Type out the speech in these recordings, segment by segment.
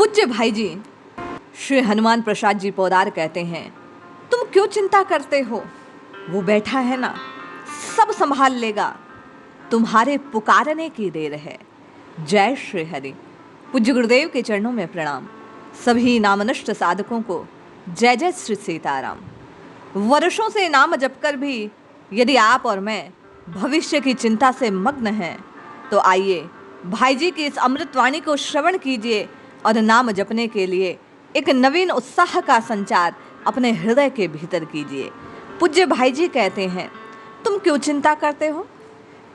पूज्य भाई जी श्री हनुमान प्रसाद जी पोदार कहते हैं, तुम क्यों चिंता करते हो, वो बैठा है ना, सब संभाल लेगा, तुम्हारे पुकारने की देर है। जय श्री हरि। पूज्य गुरुदेव के चरणों में प्रणाम। सभी नामनिष्ठ साधकों को जय जय श्री सीताराम। वर्षों से नाम जपकर भी यदि आप और मैं भविष्य की चिंता से मग्न हैं, तो आइए भाई जी की इस अमृतवाणी को श्रवण कीजिए और नाम जपने के लिए एक नवीन उत्साह का संचार अपने हृदय के भीतर कीजिए। पूज्य भाई जी कहते हैं, तुम क्यों चिंता करते हो?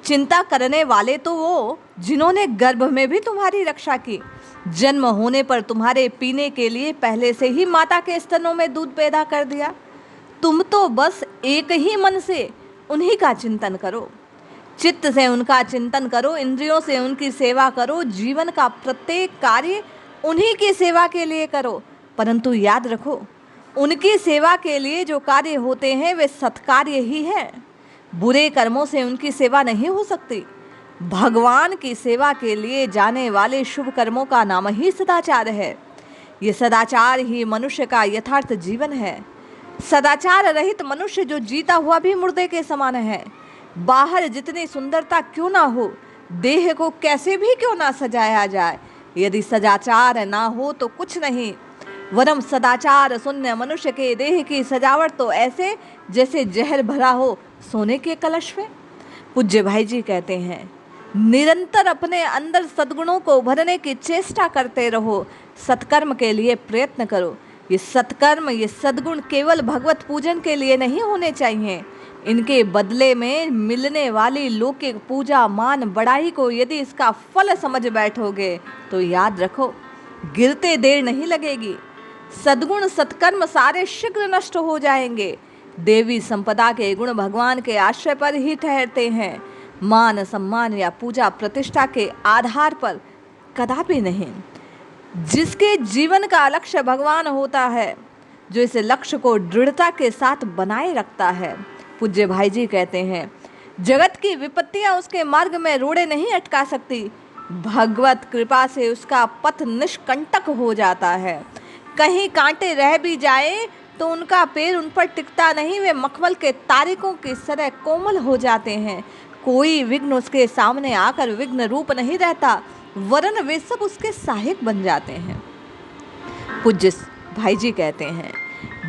चिंता करने वाले तो वो जिन्होंने गर्भ में भी तुम्हारी रक्षा की, जन्म होने पर तुम्हारे पीने के लिए पहले से ही माता के स्तनों में दूध पैदा कर दिया। तुम तो बस एक ही मन से उन्हीं का चिंतन करो, चित्त से उनका चिंतन करो, इंद्रियों से उनकी सेवा करो, जीवन का प्रत्येक कार्य उन्हीं की सेवा के लिए करो। परंतु याद रखो, उनकी सेवा के लिए जो कार्य होते हैं वे सत्कार्य ही है। बुरे कर्मों से उनकी सेवा नहीं हो सकती। भगवान की सेवा के लिए जाने वाले शुभ कर्मों का नाम ही सदाचार है। ये सदाचार ही मनुष्य का यथार्थ जीवन है। सदाचार रहित मनुष्य जो जीता हुआ भी मुर्दे के समान है। बाहर जितनी सुंदरता क्यों ना हो, देह को कैसे भी क्यों ना सजाया जाए, यदि सदाचार ना हो तो कुछ नहीं। वरम सदाचार शून्य मनुष्य के देह की सजावट तो ऐसे जैसे जहर भरा हो सोने के कलश में। पूज्य भाई जी कहते हैं, निरंतर अपने अंदर सद्गुणों को भरने की चेष्टा करते रहो, सत्कर्म के लिए प्रयत्न करो। ये सत्कर्म, ये सद्गुण केवल भगवत पूजन के लिए नहीं होने चाहिए। इनके बदले में मिलने वाली लौकिक पूजा मान बड़ाई को यदि इसका फल समझ बैठोगे तो याद रखो, गिरते देर नहीं लगेगी। सद्गुण सत्कर्म सारे शीघ्र नष्ट हो जाएंगे। देवी संपदा के गुण भगवान के आश्रय पर ही ठहरते हैं, मान सम्मान या पूजा प्रतिष्ठा के आधार पर कदापि नहीं। जिसके जीवन का लक्ष्य भगवान होता है, जो इस लक्ष्य को दृढ़ता के साथ बनाए रखता है। पूज्य भाई जी कहते हैं, जगत की विपत्तियां उसके मार्ग में रोड़े नहीं अटका सकती। भगवत कृपा से उसका पथ निष्कंटक हो जाता है। कहीं कांटे रह भी जाए तो उनका पैर उन पर टिकता नहीं, वे मखमल के तारिकों की तरह कोमल हो जाते हैं। कोई विघ्न उसके सामने आकर विघ्न रूप नहीं रहता, वरन वे सब उसके सहायक बन जाते हैं। पूज्य भाई जी कहते हैं,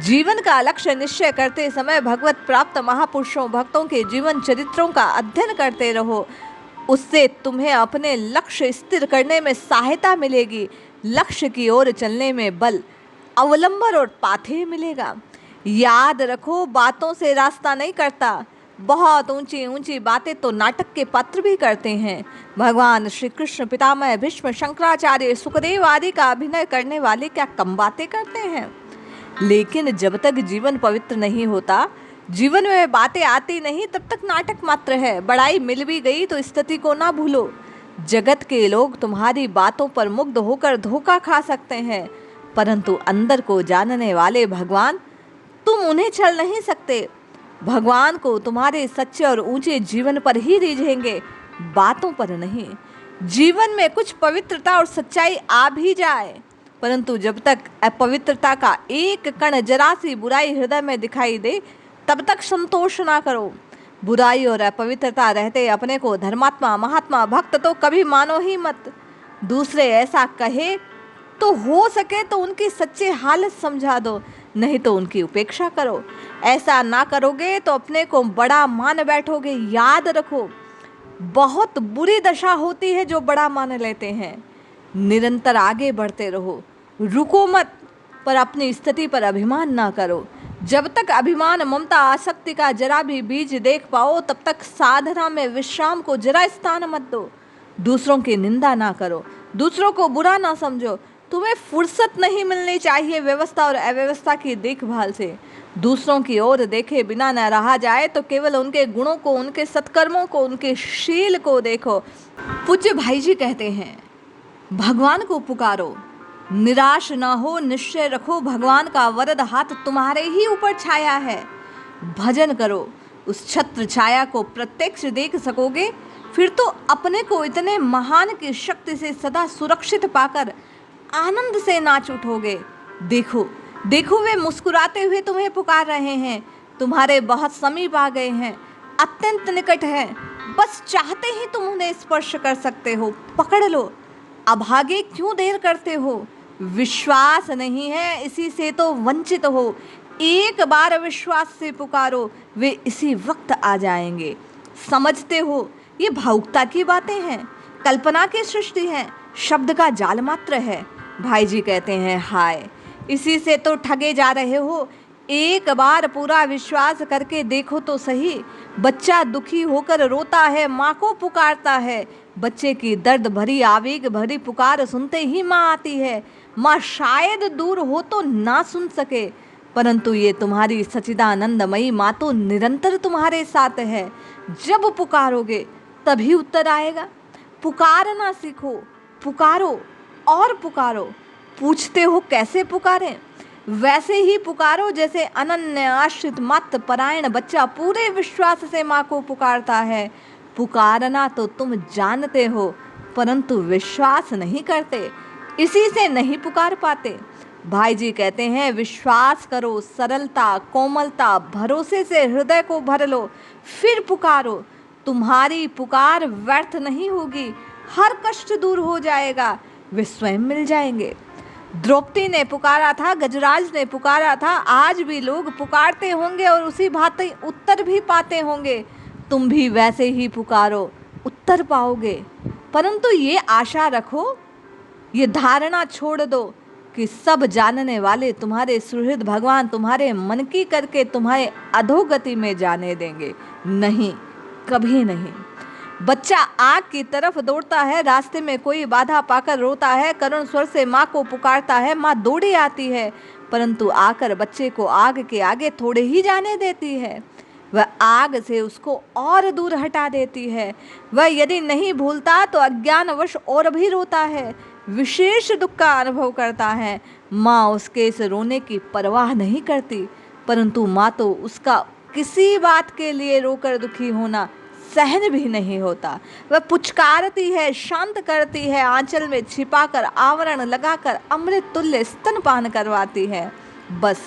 जीवन का लक्ष्य निश्चय करते समय भगवत प्राप्त महापुरुषों भक्तों के जीवन चरित्रों का अध्ययन करते रहो। उससे तुम्हें अपने लक्ष्य स्थिर करने में सहायता मिलेगी। लक्ष्य की ओर चलने में बल, अवलंबन और पाथेय मिलेगा। याद रखो, बातों से रास्ता नहीं करता। बहुत ऊंची ऊंची बातें तो नाटक के पात्र भी करते हैं। भगवान श्री कृष्ण, पितामह भीष्म, शंकराचार्य, सुखदेव आदि का अभिनय करने वाले क्या कम बातें करते हैं? लेकिन जब तक जीवन पवित्र नहीं होता, जीवन में बातें आती नहीं, तब तक नाटक मात्र है। बड़ाई मिल भी गई तो स्थिति को ना भूलो। जगत के लोग तुम्हारी बातों पर मुग्ध होकर धोखा खा सकते हैं, परंतु अंदर को जानने वाले भगवान, तुम उन्हें छल नहीं सकते। भगवान को तुम्हारे सच्चे और ऊंचे जीवन पर ही रीझेंगे, बातों पर नहीं। जीवन में कुछ पवित्रता और सच्चाई आ भी जाए, परंतु जब तक अपवित्रता का एक कण जरा सी बुराई हृदय में दिखाई दे, तब तक संतोष ना करो। बुराई और अपवित्रता रहते अपने को धर्मात्मा, महात्मा, भक्त तो कभी मानो ही मत। दूसरे ऐसा कहे तो हो सके तो उनकी सच्ची हालत समझा दो, नहीं तो उनकी उपेक्षा करो। ऐसा ना करोगे तो अपने को बड़ा मान बैठोगे। याद रखो, बहुत बुरी दशा होती है जो बड़ा मान लेते हैं। निरंतर आगे बढ़ते रहो, रुको मत, पर अपनी स्थिति पर अभिमान ना करो। जब तक अभिमान, ममता, आसक्ति का जरा भी बीज देख पाओ, तब तक साधना में विश्राम को जरा स्थान मत दो। दूसरों की निंदा ना करो, दूसरों को बुरा ना समझो। तुम्हें फुर्सत नहीं मिलनी चाहिए व्यवस्था और अव्यवस्था की देखभाल से। दूसरों की ओर देखे बिना न रहा जाए तो केवल उनके गुणों को, उनके सत्कर्मों को, उनके शील को देखो। पूज्य भाई जी कहते हैं, भगवान को पुकारो, निराश ना हो, निश्चय रखो, भगवान का वरद हाथ तुम्हारे ही ऊपर छाया है। भजन करो, उस छत्र छाया को प्रत्यक्ष देख सकोगे, फिर तो अपने को इतने महान की शक्ति से सदा सुरक्षित पाकर आनंद से नाच उठोगे। देखो देखो, वे मुस्कुराते हुए तुम्हें पुकार रहे हैं, तुम्हारे बहुत समीप आ गए हैं, अत्यंत निकट हैं। बस चाहते ही तुम उन्हें स्पर्श कर सकते हो। पकड़ लो, अभागे क्यों देर करते हो? विश्वास नहीं है, इसी से तो वंचित हो। एक बार विश्वास से पुकारो, वे इसी वक्त आ जाएंगे। समझते हो, ये भावुकता की बातें हैं, कल्पना की सृष्टि है, शब्द का जाल मात्र है। भाई जी कहते हैं, हाय, इसी से तो ठगे जा रहे हो। एक बार पूरा विश्वास करके देखो तो सही। बच्चा दुखी होकर रोता है, माँ को पुकारता है। बच्चे की दर्द भरी आवेग भरी पुकार सुनते ही माँ आती है। माँ शायद दूर हो तो ना सुन सके, परंतु ये तुम्हारी सच्चिदानंदमयी माँ तो निरंतर तुम्हारे साथ है। जब पुकारोगे तभी उत्तर आएगा। पुकारना सीखो, पुकारो और पुकारो। पूछते हो कैसे पुकारें? वैसे ही पुकारो जैसे अनन्य आश्रित मत परायण बच्चा पूरे विश्वास से माँ को पुकारता है। पुकारना तो तुम जानते हो, परंतु विश्वास नहीं करते, इसी से नहीं पुकार पाते। भाई जी कहते हैं, विश्वास करो, सरलता कोमलता भरोसे से हृदय को भर लो, फिर पुकारो। तुम्हारी पुकार व्यर्थ नहीं होगी, हर कष्ट दूर हो जाएगा, वे स्वयं मिल जाएंगे। द्रौपदी ने पुकारा था, गजराज ने पुकारा था, आज भी लोग पुकारते होंगे और उसी भांति उत्तर भी पाते होंगे। तुम भी वैसे ही पुकारो, उत्तर पाओगे। परंतु ये आशा रखो, ये धारणा छोड़ दो कि सब जानने वाले तुम्हारे सुहृद भगवान तुम्हारे मन की करके तुम्हारे अधोगति में जाने देंगे। नहीं, कभी नहीं। बच्चा आग की तरफ दौड़ता है, रास्ते में कोई बाधा पाकर रोता है, करुण स्वर से माँ को पुकारता है, माँ दौड़ी आती है, परंतु आकर बच्चे को आग के आगे थोड़े ही जाने देती है। वह आग से उसको और दूर हटा देती है। वह यदि नहीं भूलता तो अज्ञानवश और भी रोता है, विशेष दुख का अनुभव करता है। माँ उसके इस रोने की परवाह नहीं करती, परंतु माँ तो उसका किसी बात के लिए रोकर दुखी होना सहन भी नहीं होता। वह पुचकारती है, शांत करती है, आंचल में छिपाकर आवरण लगाकर अमृत तुल्य स्तनपान करवाती है। बस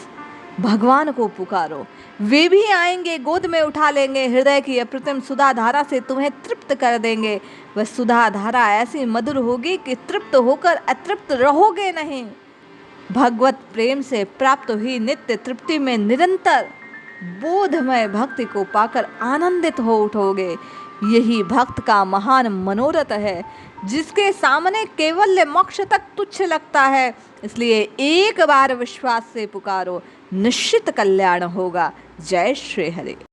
भगवान को पुकारो, वे भी आएंगे, गोद में उठा लेंगे, हृदय की अप्रतिम सुधा धारा से तुम्हें तृप्त कर देंगे। वह सुधा धारा ऐसी मधुर होगी कि तृप्त होकर अतृप्त रहोगे नहीं। भगवत प्रेम से प्राप्त हुई नित्य तृप्ति में निरंतर बोधमय भक्ति को पाकर आनंदित हो उठोगे। यही भक्त का महान मनोरथ है, जिसके सामने केवल मोक्ष तक तुच्छ लगता है। इसलिए एक बार विश्वास से पुकारो, निश्चित कल्याण होगा। जय श्री हरि।